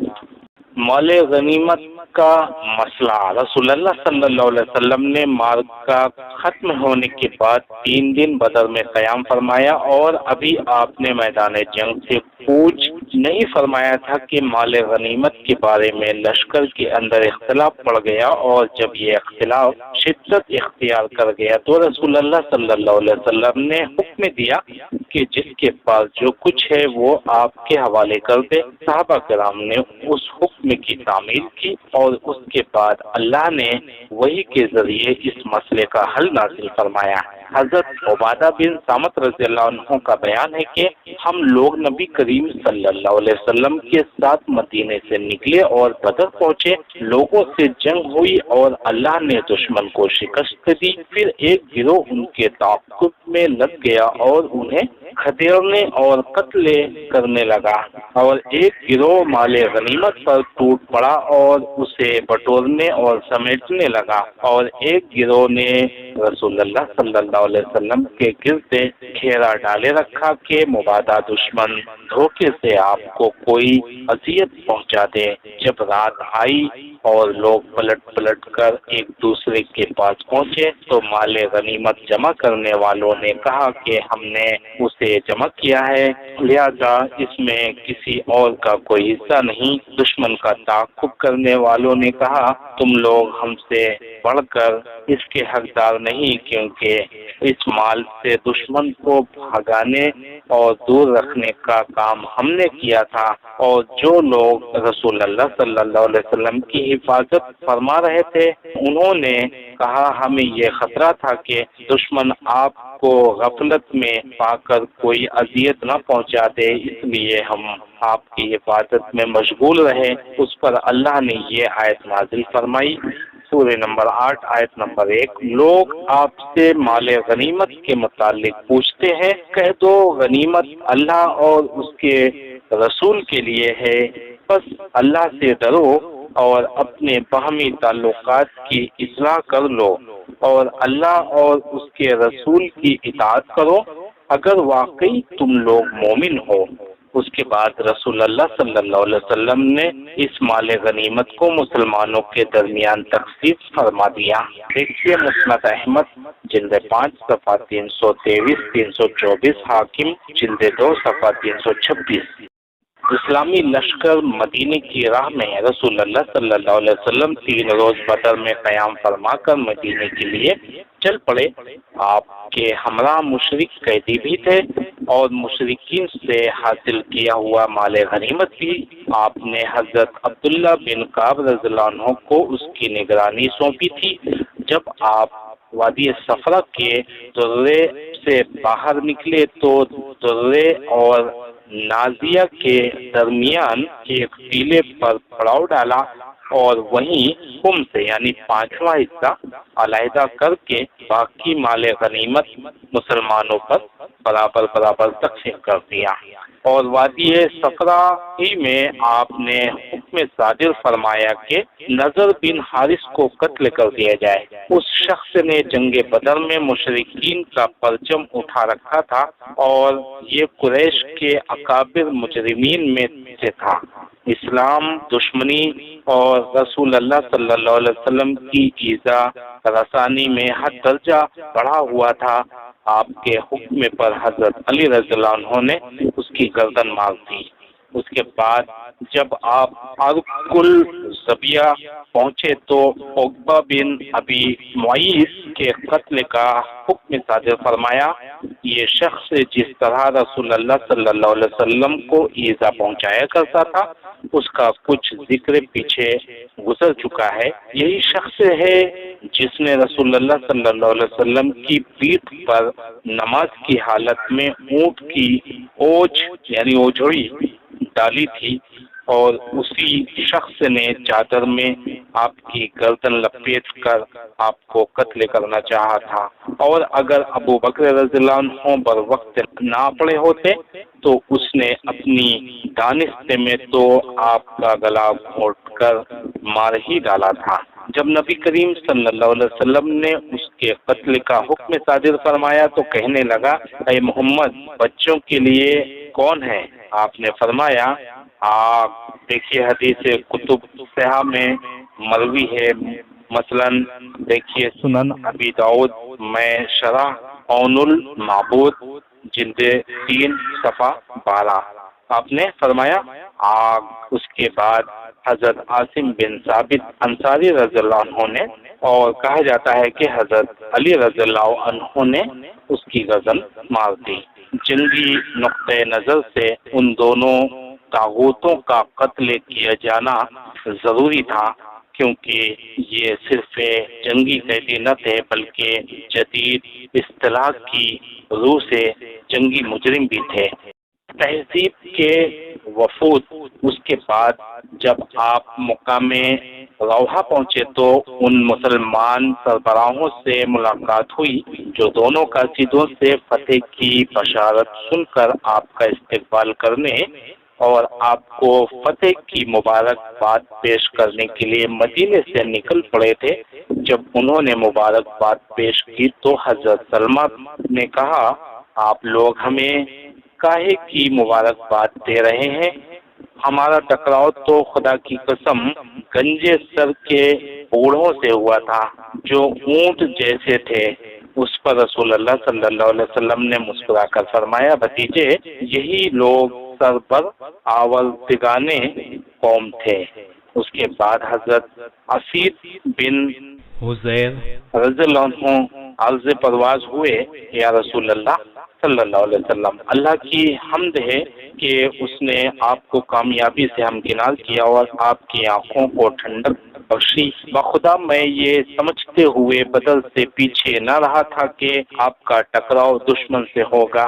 مال غنیمت کا مسئلہ۔ رسول اللہ صلی اللہ علیہ وسلم نے معرکہ ختم ہونے کے بعد 3 دن بدر میں قیام فرمایا، اور ابھی آپ نے میدان جنگ سے کوچ نہیں فرمایا تھا کہ مال غنیمت کے بارے میں لشکر کے اندر اختلاف پڑ گیا، اور جب یہ اختلاف شدت اختیار کر گیا تو رسول اللہ صلی اللہ علیہ وسلم نے حکم دیا کہ جس کے پاس جو کچھ ہے وہ آپ کے حوالے کر دے۔ صحابہ کرام نے اس حکم کی تعمیل کی، اور اس کے بعد اللہ نے وحی کے ذریعے اس مسئلے کا حل نازل فرمایا۔ حضرت عبادہ بن صامت رضی اللہ عنہ کا بیان ہے کہ ہم لوگ نبی کریم صلی اللہ علیہ وسلم کے ساتھ مدینے سے نکلے اور بدر پہنچے، لوگوں سے جنگ ہوئی اور اللہ نے دشمن کو شکست دی۔ پھر ایک گروہ ان کے تعاقب میں لگ گیا اور انہیں کھدیرنے اور قتل کرنے لگا، اور ایک گروہ مال غنیمت پر ٹوٹ پڑا اور اسے بٹورنے اور سمیٹنے لگا، اور ایک گروہ نے رسول اللہ صلی اللہ علیہ وسلم کے گرد گھیرا ڈالے رکھا کہ مبادا دشمن دھوکے سے آپ کو کوئی اذیت پہنچا دے۔ جب رات آئی اور لوگ پلٹ کر ایک دوسرے کے پاس پہنچے تو مال غنیمت جمع کرنے والوں نے کہا کہ ہم نے اسے جمع کیا ہے، لہذا اس میں کسی اور کا کوئی حصہ نہیں۔ دشمن کا تعاقب کرنے والوں نے کہا تم لوگ ہم سے بڑھ کر اس کے حقدار نہیں، کیونکہ اس مال سے دشمن کو بھگانے اور دور رکھنے کا کام ہم نے کیا تھا، اور جو لوگ رسول اللہ صلی اللہ علیہ وسلم کی حفاظت فرما رہے تھے انہوں نے کہا ہمیں یہ خطرہ تھا کہ دشمن آپ کو غفلت میں پا کر کوئی اذیت نہ پہنچا دے، اس لیے ہم آپ کی حفاظت میں مشغول رہے۔ اس پر اللہ نے یہ آیت نازل فرمائی، سورہ نمبر 8 آیت نمبر 1۔ لوگ آپ سے مال غنیمت کے متعلق پوچھتے ہیں، کہہ دو غنیمت اللہ اور اس کے رسول کے لیے ہے، بس اللہ سے ڈرو اور اپنے باہمی تعلقات کی اصلاح کر لو اور اللہ اور اس کے رسول کی اطاعت کرو اگر واقعی تم لوگ مومن ہو۔ اس کے بعد رسول اللہ صلی اللہ علیہ وسلم نے اس مال غنیمت کو مسلمانوں کے درمیان تقسیم فرما دیا۔ دیکھیے مسند احمد جلد 5 صفحہ 323 324، حاکم جلد 2 صفحہ 326۔ اسلامی لشکر مدینے کی راہ میں رسول اللہ صلی اللہ علیہ وسلم 3 روز بدر میں قیام فرما کر مدینے کے لیے چل پڑے۔ آپ کے ہمراہ مشرک قیدی بھی تھے اور مشرکین سے حاصل کیا ہوا مال غنیمت بھی آپ نے حضرت عبداللہ بن کعب رضی اللہ عنہ کو اس کی نگرانی سونپی تھی۔ جب آپ وادی صفرا کے درے سے باہر نکلے تو درے اور نازیہ کے درمیان ایک ٹیلے پر پڑاؤ ڈالا اور وہیں خم سے یعنی 5واں حصہ علیحدہ کر کے باقی مال غنیمت مسلمانوں پر برابر تقسیم کر دیا، اور وادی صفرا ہی میں آپ نے حکم صادر فرمایا کہ نضر بن حارث کو قتل کر دیا جائے۔ اس شخص نے جنگ بدر میں مشرکین کا پرچم اٹھا رکھا تھا اور یہ قریش کے اکابر مجرمین میں سے تھا۔ اسلام دشمنی اور رسول اللہ صلی اللہ علیہ وسلم کی ایذا رسانی میں حد درجہ بڑھا ہوا تھا۔ آپ کے حکم پر حضرت علی رضی اللہ عنہ نے اس کی گردن مار دی۔ اس کے بعد جب آپ عرق الزبیہ پہنچے تو عقبہ بن ابی معیط کے قتل کا حکم صادر فرمایا۔ یہ شخص جس طرح رسول اللہ صلی اللہ علیہ وسلم کو ایذا پہنچایا کرتا تھا اس کا کچھ ذکر پیچھے گزر چکا ہے۔ یہی شخص ہے جس نے رسول اللہ صلی اللہ علیہ وسلم کی پیٹھ پر نماز کی حالت میں اونٹ کی اوج یعنی اوجھڑی ڈالی تھی، اور اسی شخص نے چادر میں آپ کی گردن لپیٹ کر آپ کو قتل کرنا چاہا تھا، اور اگر ابو بکر رضی اللہ عنہ بر وقت نہ پڑے ہوتے تو اس نے اپنی دانست میں تو آپ کا گلا گھونٹ کر مار ہی ڈالا تھا۔ جب نبی کریم صلی اللہ علیہ وسلم نے اس کے قتل کا حکم صادر فرمایا تو کہنے لگا، اے محمد بچوں کے لیے کون ہے؟ آپ نے فرمایا آپ دیکھیے حدیث کتب صحیحہ میں مروی ہے، مثلا دیکھیے سنن ابی داؤد میں شرح عون المعبود جلد 3 صفحہ 12۔ آپ نے فرمایا آگ۔ اس کے بعد حضرت عاصم بن ثابت انصاری رضی اللہ عنہ نے، اور کہا جاتا ہے کہ حضرت علی رضی اللہ عنہ نے اس کی گردن مار دی۔ جنگی نقطہ نظر سے ان دونوں طاغوتوں کا قتل کیا جانا ضروری تھا، کیونکہ یہ صرف جنگی قیدی نہ تھے بلکہ جدید اصطلاح کی روح سے جنگی مجرم بھی تھے۔ تہذیب کے وفود۔ اس کے بعد جب آپ مقام روحہ پہنچے تو ان مسلمان سربراہوں سے ملاقات ہوئی جو دونوں قاصدوں سے فتح کی بشارت سن کر آپ کا استقبال کرنے اور آپ کو فتح کی مبارکباد پیش کرنے کے لیے مدینے سے نکل پڑے تھے۔ جب انہوں نے مبارکباد پیش کی تو حضرت سلمہ نے کہا، آپ لوگ ہمیں کاہے کی مبارکباد دے رہے ہیں؟ ہمارا ٹکراؤ تو خدا کی قسم گنجے سر کے بوڑھوں سے ہوا تھا جو اونٹ جیسے تھے۔ اس پر رسول اللہ صلی اللہ علیہ وسلم نے مسکرا کر فرمایا، بھتیجے یہی لوگ سر پر آوردگانے قوم تھے۔ اس کے بعد حضرت اسید بن حذیر رضی اللہ عنہ عرض پرواز ہوئے، یا رسول اللہ صلی اللہ علیہ وسلم، اللہ کی حمد ہے کہ اس نے آپ کو کامیابی سے ہمکنار کیا اور آپ کی آنکھوں کو ٹھنڈک بخشی۔ بخدا میں یہ سمجھتے ہوئے بدر سے پیچھے نہ رہا تھا کہ آپ کا ٹکراؤ دشمن سے ہوگا،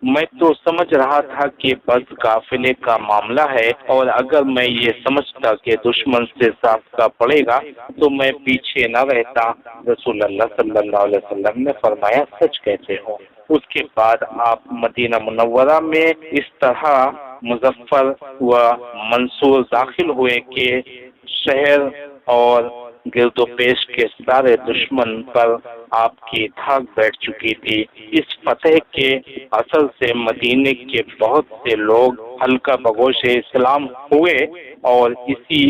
میں تو سمجھ رہا تھا کہ بس قافلے کا معاملہ ہے، اور اگر میں یہ سمجھتا کہ دشمن سے سابقہ پڑے گا تو میں پیچھے نہ رہتا۔ رسول اللہ صلی اللہ علیہ وسلم نے فرمایا، سچ کہتے ہو۔ اس کے بعد آپ مدینہ منورہ میں اس طرح مظفر و منصور داخل ہوئے کہ شہر اور گرد و پیش کے سارے دشمن پر آپ کی دھاک بیٹھ چکی تھی۔ اس فتح کے اثر سے مدینے کے بہت سے لوگ ہلکا بگوش اسلام ہوئے، اور اسی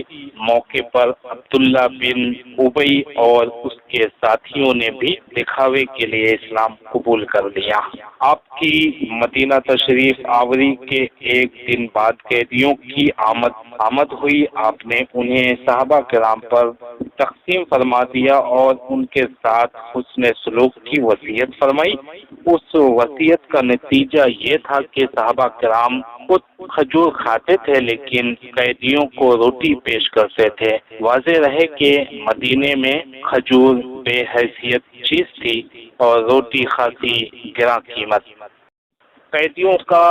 موقع پر عبداللہ بن ابی اور اس کے ساتھیوں نے بھی دکھاوے کے لیے اسلام قبول کر لیا۔ آپ کی مدینہ تشریف آوری کے ایک دن بعد قیدیوں کی آمد ہوئی۔ آپ نے انہیں صحابہ کرام پر تقسیم فرما دیا اور ان کے ساتھ حسن سلوک کی وصیت فرمائی۔ اس وصیت کا نتیجہ یہ تھا کہ صحابہ کرام خود کھجور کھاتے تھے لیکن قیدیوں کو روٹی پیش کرتے تھے۔ واضح رہے کہ مدینے میں کھجور بے حیثیت چیز تھی اور روٹی خاصی گراں قیمت۔ قیدیوں کا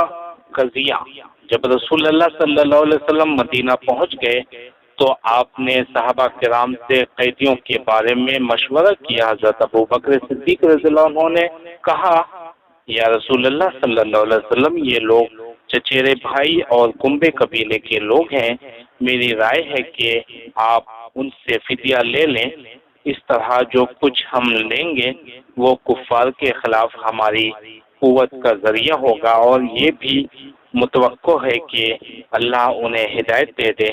قضیہ۔ جب رسول اللہ صلی اللہ علیہ وسلم مدینہ پہنچ گئے تو آپ نے صحابہ کرام سے قیدیوں کے بارے میں مشورہ کیا۔ حضرت ابو بکر صدیق رضی اللہ عنہ نے کہا، یا رسول اللہ صلی اللہ علیہ وسلم، یہ لوگ چچیرے بھائی اور کنبے قبیلے کے لوگ ہیں۔ میری رائے ہے کہ آپ ان سے فدیہ لے لیں۔ اس طرح جو کچھ ہم لیں گے وہ کفار کے خلاف ہماری قوت کا ذریعہ ہوگا، اور یہ بھی متوقع ہے کہ اللہ انہیں ہدایت دے دے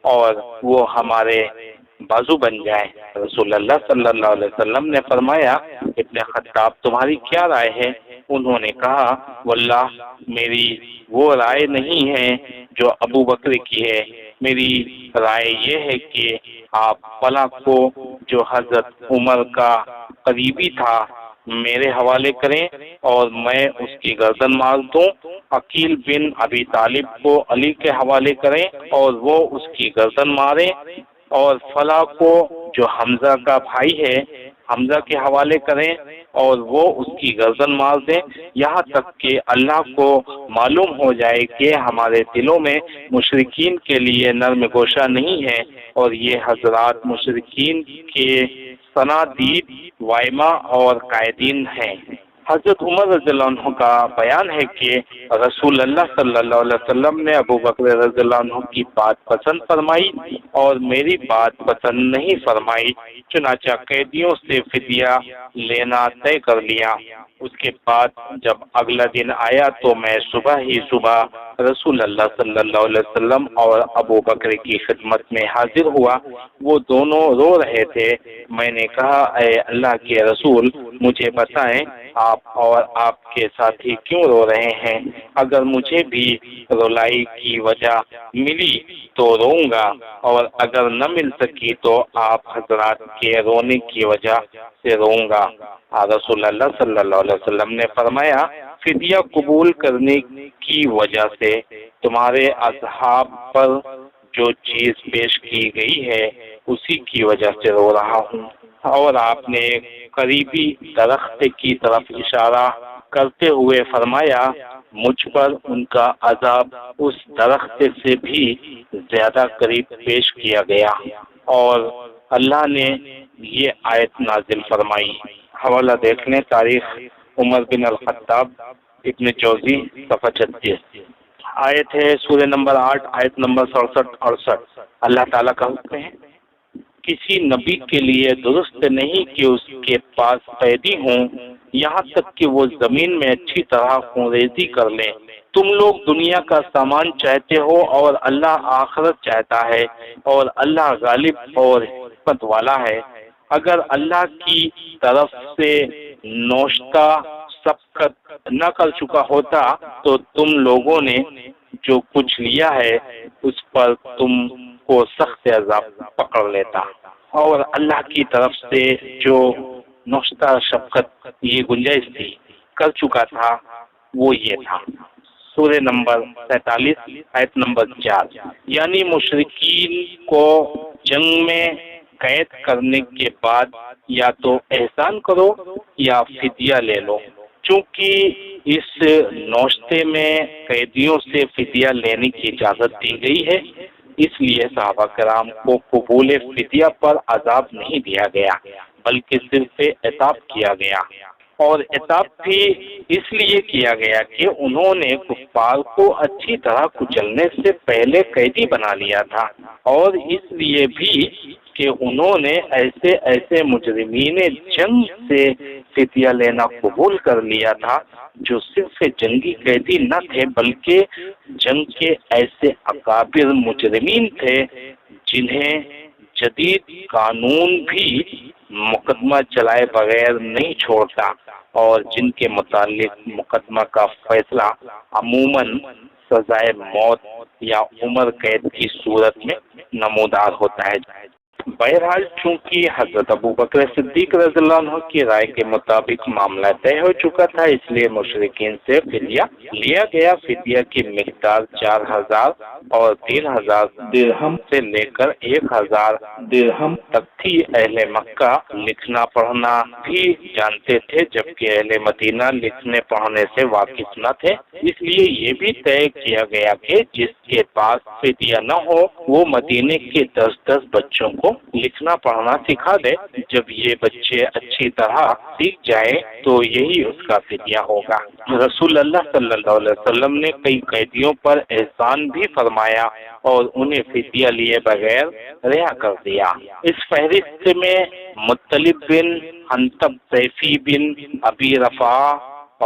اور وہ ہمارے بازو بن جائے۔ رسول اللہ صلی اللہ علیہ وسلم نے فرمایا، ابن خطاب تمہاری کیا رائے ہے؟ انہوں نے کہا، واللہ میری وہ رائے نہیں ہے جو ابو بکر کی ہے، میری رائے یہ ہے کہ آپ فلاں کو جو حضرت عمر کا قریبی تھا میرے حوالے کریں اور میں اس کی گردن مار دوں، عقیل بن ابی طالب کو علی کے حوالے کریں اور وہ اس کی گردن ماریں، اور فلاں کو جو حمزہ کا بھائی ہے حمزہ کے حوالے کریں اور وہ اس کی گردن مار دیں، یہاں تک کہ اللہ کو معلوم ہو جائے کہ ہمارے دلوں میں مشرکین کے لیے نرم گوشہ نہیں ہے، اور یہ حضرات مشرکین کے صنادید وائمہ اور قائدین ہیں۔ حضرت عمر رضی اللہ عنہ کا بیان ہے کہ رسول اللہ صلی اللہ علیہ وسلم نے ابو بکر رضی اللہ عنہ کی بات پسند فرمائی اور میری بات پسند نہیں فرمائی، چنانچہ قیدیوں سے فدیہ لینا طے کر لیا۔ اس کے بعد جب اگلا دن آیا تو میں صبح رسول اللہ صلی اللہ علیہ وسلم اور ابو بکر کی خدمت میں حاضر ہوا۔ وہ دونوں رو رہے تھے۔ میں نے کہا، اے اللہ کے رسول، مجھے بتائیں آپ اور آپ کے ساتھی کیوں رو رہے ہیں؟ اگر مجھے بھی رولائی کی وجہ ملی تو روؤں گا، اور اگر نہ مل سکی تو آپ حضرات کے رونے کی وجہ سے روؤں گا۔ رسول اللہ صلی اللہ علیہ وسلم نے فرمایا، فدیہ قبول کرنے کی وجہ سے تمہارے اصحاب پر جو چیز پیش کی گئی ہے اسی کی وجہ سے رو رہا ہوں۔ اور آپ نے قریبی درخت کی طرف اشارہ کرتے ہوئے فرمایا، مجھ پر ان کا عذاب اس درخت سے بھی زیادہ قریب پیش کیا گیا، اور اللہ نے یہ آیت نازل فرمائی۔ حوالہ دیکھ لیں، تاریخ عمر بن الخطاب ابن جوزی صفحہ 36۔ آیت ہے سورہ نمبر 8، آیت نمبر 67-68۔ اللہ تعالیٰ کا حکم ہے، کسی نبی کے لیے درست نہیں کہ اس کے پاس قیدی ہوں یہاں تک کہ وہ زمین میں اچھی طرح خونریزی کر لیں۔ تم لوگ دنیا کا سامان چاہتے ہو اور اللہ آخرت چاہتا ہے، اور اللہ غالب اور حکمت والا ہے۔ اگر اللہ کی طرف سے نوشتہ سبقت نہ کر چکا ہوتا تو تم لوگوں نے جو کچھ لیا ہے اس پر تم کو سخت عذاب پکڑ لیتا، اور اللہ کی طرف سے جو نوشتہ شفقت یہ گنجائش تھی کر چکا تھا وہ یہ تھا۔ سورہ نمبر 47 آیت نمبر 4، یعنی مشرکین کو جنگ میں قید کرنے کے بعد یا تو احسان کرو یا فدیہ لے لو۔ چونکہ اس نوشتے میں قیدیوں سے فدیہ لینے کی اجازت دی گئی ہے، اس لیے صحابہ کرام کو قبول فدیہ پر عذاب نہیں دیا گیا بلکہ صرف عتاب کیا گیا، اور عتاب بھی اس لیے کیا گیا کہ انہوں نے کفار کو اچھی طرح کچلنے سے پہلے قیدی بنا لیا تھا، اور اس لیے بھی کہ انہوں نے ایسے مجرمین جنگ سے فدیہ لینا قبول کر لیا تھا، جو صرف جنگی قیدی نہ تھے بلکہ جنگ کے ایسے اکابر مجرمین تھے جنہیں جدید قانون بھی مقدمہ چلائے بغیر نہیں چھوڑتا اور جن کے متعلق مقدمہ کا فیصلہ عموماً سزائے موت یا عمر قید کی صورت میں نمودار ہوتا ہے۔ بہرحال چونکہ حضرت ابو بکر صدیق رضی اللہ عنہ کی رائے کے مطابق معاملہ طے ہو چکا تھا، اس لیے مشرکین سے فدیہ لیا گیا۔ فدیہ کی مقدار 4000 اور 3000 درہم سے لے کر 1000 درہم تک تھی۔ اہل مکہ لکھنا پڑھنا بھی جانتے تھے جبکہ اہل مدینہ لکھنے پڑھنے سے واقف نہ تھے، اس لیے یہ بھی طے کیا گیا کہ جس کے پاس فدیہ نہ ہو وہ مدینے کے 10 بچوں کو لکھنا پڑھنا سکھا دے۔ جب یہ بچے اچھی طرح سیکھ جائے تو یہی اس کا فدیہ ہوگا۔ رسول اللہ صلی اللہ علیہ وسلم نے کئی قیدیوں پر احسان بھی فرمایا اور انہیں فدیہ لیے بغیر رہا کر دیا۔ اس فہرست میں مطلب بن حنطب، سیفی بن ابی رفاع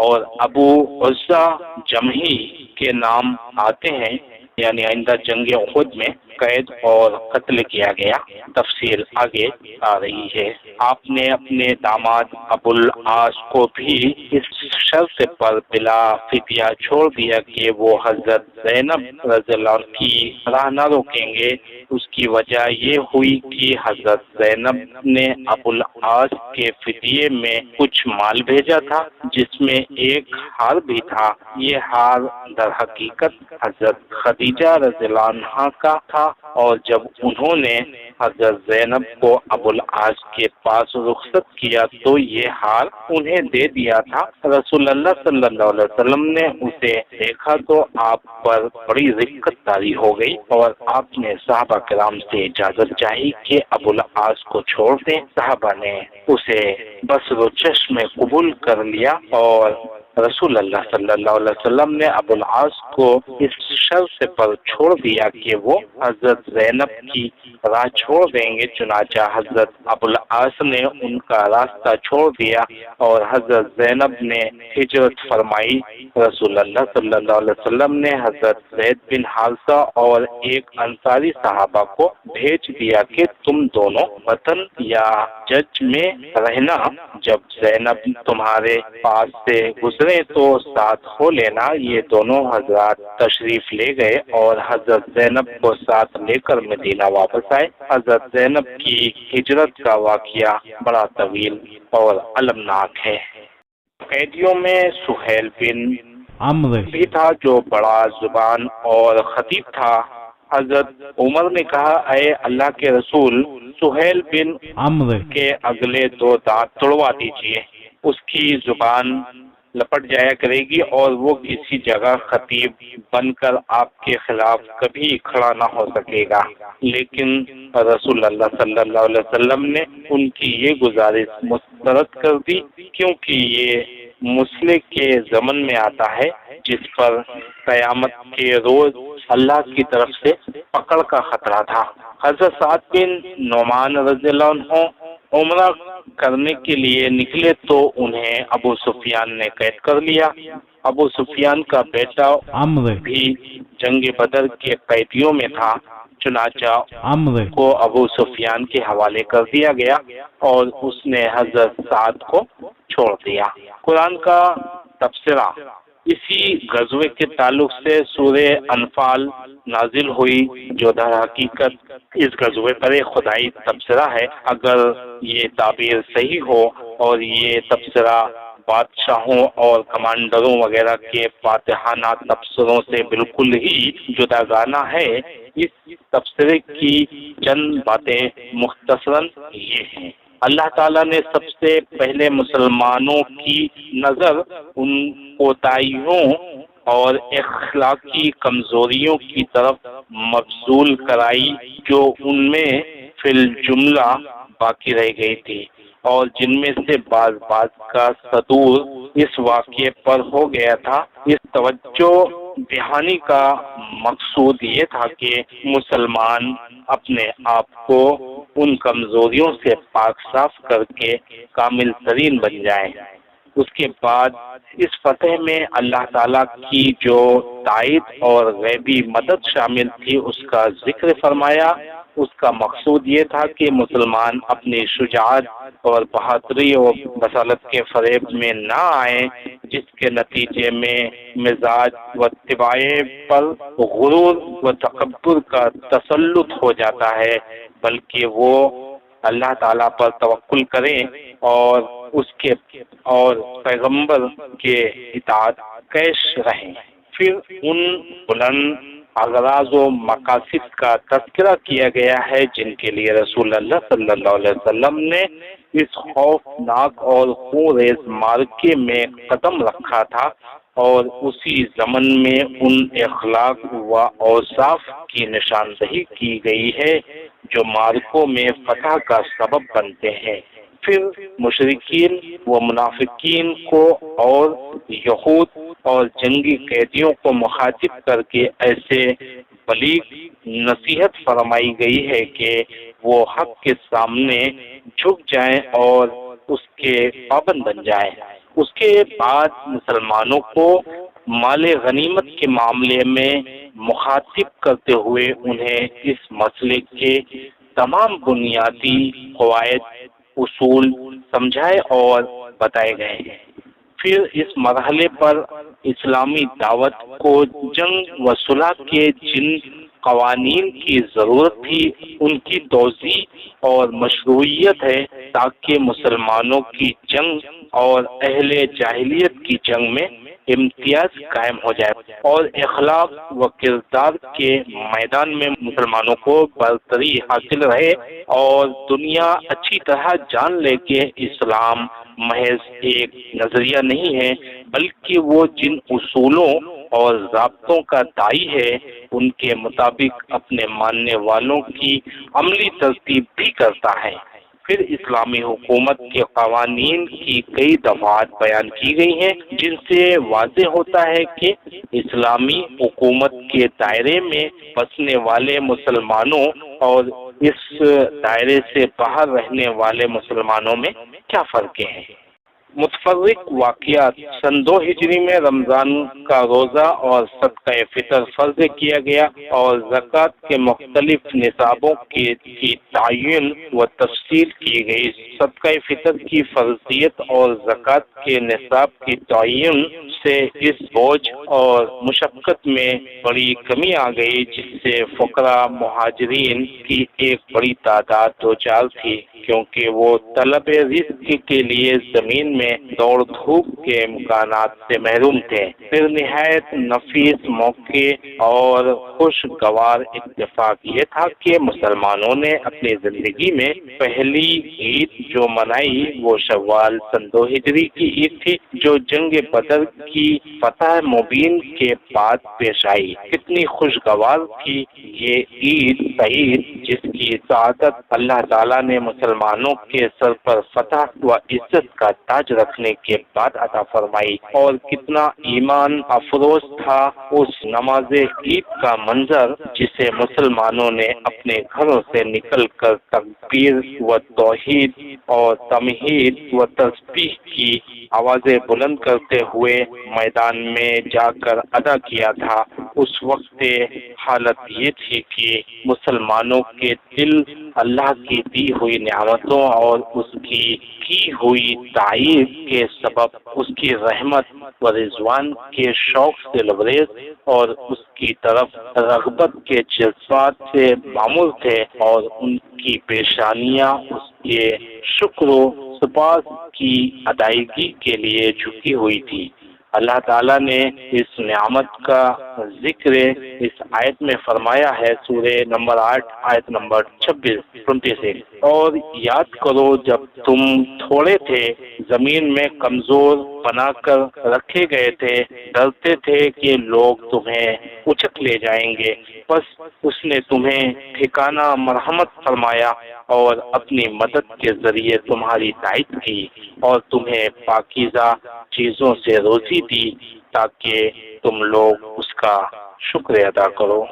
اور ابو عزہ جمحی کے نام آتے ہیں، یعنی آئندہ جنگ احد میں قید اور قتل کیا گیا۔ تفصیل آگے آ رہی ہے۔ آپ نے اپنے داماد ابو العاص کو بھی اس شرط پر بلا فدیہ چھوڑ دیا کہ وہ حضرت زینب رضی اللہ عنہ کی راہ نہ روکیں گے۔ اس کی وجہ یہ ہوئی کہ حضرت زینب نے ابو العاص کے فدیے میں کچھ مال بھیجا تھا جس میں ایک ہار بھی تھا۔ یہ ہار در حقیقت حضرت خدیجہ رضی اللہ عنہا کا تھا، اور جب انہوں نے حضرت زینب کو ابو العاص کے پاس رخصت کیا تو یہ ہار انہیں دے دیا تھا۔ رسول اللہ صلی اللہ علیہ وسلم نے اسے دیکھا تو آپ پر بڑی رقت طاری ہو گئی اور آپ نے صحابہ کرام سے اجازت چاہی کہ ابو العاص کو چھوڑ دیں۔ صحابہ نے اسے بصر و چشم میں قبول کر لیا اور رسول اللہ صلی اللہ علیہ وسلم نے ابو العاص کو اس شرط پر چھوڑ دیا کہ وہ حضرت زینب کی راہ چھوڑ دیں گے۔ چنانچہ حضرت ابو العاص نے ان کا راستہ چھوڑ دیا اور حضرت زینب نے ہجرت فرمائی۔ رسول اللہ صلی اللہ علیہ وسلم نے حضرت زید بن حارثہ اور ایک انصاری صحابہ کو بھیج دیا کہ تم دونوں وطن یا جج میں رہنا، جب زینب تمہارے پاس سے گزرے تو ساتھ ہو لینا۔ یہ دونوں حضرات تشریف لے گئے اور حضرت زینب کو ساتھ لے کر مدینہ واپس آئے۔ حضرت زینب کی ہجرت کا واقعہ بڑا طویل اور المناک ہے۔ قیدیوں میں سہیل بن عمرو بھی تھا جو بڑا زبان اور خطیب تھا۔ حضرت عمر نے کہا، اے اللہ کے رسول، سہیل بن عمرو کے اگلے 2 دانت توڑوا دیجیے، اس کی زبان لپٹ جایا کرے گی اور وہ کسی جگہ خطیب بن کر آپ کے خلاف کبھی کھڑا نہ ہو سکے گا۔ لیکن رسول اللہ صلی اللہ علیہ وسلم نے ان کی یہ گزارش مسترد کر دی کیونکہ یہ مسئلے کے ضمن میں آتا ہے جس پر قیامت کے روز اللہ کی طرف سے پکڑ کا خطرہ تھا۔ حضرت سعد بن نعمان رضی اللہ عنہ عمرہ کرنے کے لیے نکلے تو انہیں ابو سفیان نے قید کر لیا۔ ابو سفیان کا بیٹا عمرو بھی جنگ بدر کے قیدیوں میں تھا، چنانچہ عمرو کو ابو سفیان کے حوالے کر دیا گیا اور اس نے حضرت سعد کو چھوڑ دیا۔ قرآن کا تبصرہ۔ اسی غزوے کے تعلق سے سورہ انفال نازل ہوئی جو در حقیقت اس غزوے پر ایک خدائی تبصرہ ہے۔ اگر یہ تعبیر صحیح ہو اور یہ تبصرہ بادشاہوں اور کمانڈروں وغیرہ کے فاتحانہ تبصروں سے بالکل ہی جداگانہ ہے، اس تبصرے کی چند باتیں مختصراً یہ ہیں۔ اللہ تعالیٰ نے سب سے پہلے مسلمانوں کی نظر ان کوتاہیوں اور اخلاقی کمزوریوں کی طرف مبذول کرائی جو ان میں فی الجملہ باقی رہ گئی تھی اور جن میں سے بعض کا صدور اس واقعے پر ہو گیا تھا۔ اس توجہ دہانی کا مقصود یہ تھا کہ مسلمان اپنے آپ کو ان کمزوریوں سے پاک صاف کر کے کامل ترین بن جائیں۔ اس کے بعد اس فتح میں اللہ تعالیٰ کی جو تائید اور غیبی مدد شامل تھی اس کا ذکر فرمایا۔ اس کا مقصود یہ تھا کہ مسلمان اپنی شجاعت اور بہادری اور بصالت کے فریب میں نہ آئیں، جس کے نتیجے میں مزاج و طباع پر غرور و تکبر کا تسلط ہو جاتا ہے، بلکہ وہ اللہ تعالیٰ پر توکل کریں اور اس کے اور پیغمبر کے اطاعت کیش رہیں۔ پھر ان بلند اغراض و مقاصد کا تذکرہ کیا گیا ہے جن کے لیے رسول اللہ صلی اللہ علیہ وسلم نے اس خوفناک اور خون ریز معرکے میں قدم رکھا تھا، اور اسی ضمن میں ان اخلاق و اوصاف کی نشاندہی کی گئی ہے جو معرکوں میں فتح کا سبب بنتے ہیں۔ پھر مشرکین و منافقین کو اور یہود اور جنگی قیدیوں کو مخاطب کر کے ایسے بلیغ نصیحت فرمائی گئی ہے کہ وہ حق کے سامنے جھک جائیں اور اس کے پابند بن جائیں۔ اس کے بعد مسلمانوں کو مال غنیمت کے معاملے میں مخاطب کرتے ہوئے انہیں اس مسئلے کے تمام بنیادی قواعد اصول سمجھائے اور بتائے گئے ہیں۔ پھر اس مرحلے پر اسلامی دعوت کو جنگ و صلح کے جن قوانین کی ضرورت تھی ان کی توضیح اور مشروعیت ہے تاکہ مسلمانوں کی جنگ اور اہل جاہلیت کی جنگ میں امتیاز قائم ہو جائے اور اخلاق و کردار کے میدان میں مسلمانوں کو برتری حاصل رہے اور دنیا اچھی طرح جان لے کہ اسلام محض ایک نظریہ نہیں ہے بلکہ وہ جن اصولوں اور ضابطوں کا داعی ہے ان کے مطابق اپنے ماننے والوں کی عملی ترتیب بھی کرتا ہے۔ پھر اسلامی حکومت کے قوانین کی کئی دفعات بیان کی گئی ہیں جن سے واضح ہوتا ہے کہ اسلامی حکومت کے دائرے میں بسنے والے مسلمانوں اور اس دائرے سے باہر رہنے والے مسلمانوں میں کیا فرق ہے۔ متفرق واقعات: سن 2 ہجری میں رمضان کا روزہ اور صدقہ فطر فرض کیا گیا اور زکوٰۃ کے مختلف نصابوں کی تعین و تفصیل کی گئی۔ صدقہ فطر کی فرضیت اور زکوٰۃ کے نصاب کی تعین سے اس بوجھ اور مشقت میں بڑی کمی آ گئی جس سے فقراء مہاجرین کی ایک بڑی تعداد دوچار تھی، کیونکہ وہ طلب رزق کے لیے زمین میں دوڑ دھوپ کے امکانات سے محروم تھے۔ پھر نہایت نفیس موقع اور خوشگوار اتفاق یہ تھا کہ مسلمانوں نے اپنی زندگی میں پہلی عید جو منائی وہ شوال سن 2 ہجری کی عید تھی جو جنگ بدر کی فتح مبین کے بعد پیش آئی۔ کتنی خوشگوار تھی یہ عید سعید جس کی سعادت اللہ تعالیٰ نے مسلمانوں کے سر پر فتح و عزت کا تاج رکھنے کے بعد عطا فرمائی، اور کتنا ایمان افروز تھا اس نماز عید کا منظر جسے مسلمانوں نے اپنے گھروں سے نکل کر تکبیر و توحید اور تمہید و تسبیح کی آوازیں بلند کرتے ہوئے میدان میں جا کر ادا کیا تھا۔ اس وقت حالت یہ تھی کہ مسلمانوں کے دل اللہ کی دی ہوئی نعمتوں اور اس کی ہوئی تعریف کے سبب اس کی رحمت و رضوان کے شوق سے لبریز اور اس کی طرف رغبت کے جذبات سے معمور تھے، اور ان کی پیشانیاں اس کے شکر و سپاس کی ادائیگی کے لیے جھکی ہوئی تھی۔ اللہ تعالیٰ نے اس نعمت کا ذکر اس آیت میں فرمایا ہے، سورہ نمبر 8 آیت نمبر 26 اور یاد کرو جب تم تھوڑے تھے، زمین میں کمزور بنا کر رکھے گئے تھے، ڈرتے تھے کہ لوگ تمہیں اچک لے جائیں گے، بس اس نے تمہیں ٹھکانہ مرحمت فرمایا اور اپنی مدد کے ذریعے تمہاری تائید کی اور تمہیں پاکیزہ چیزوں سے روزی دی تاکہ تم لوگ اس کا شکر ادا کرو۔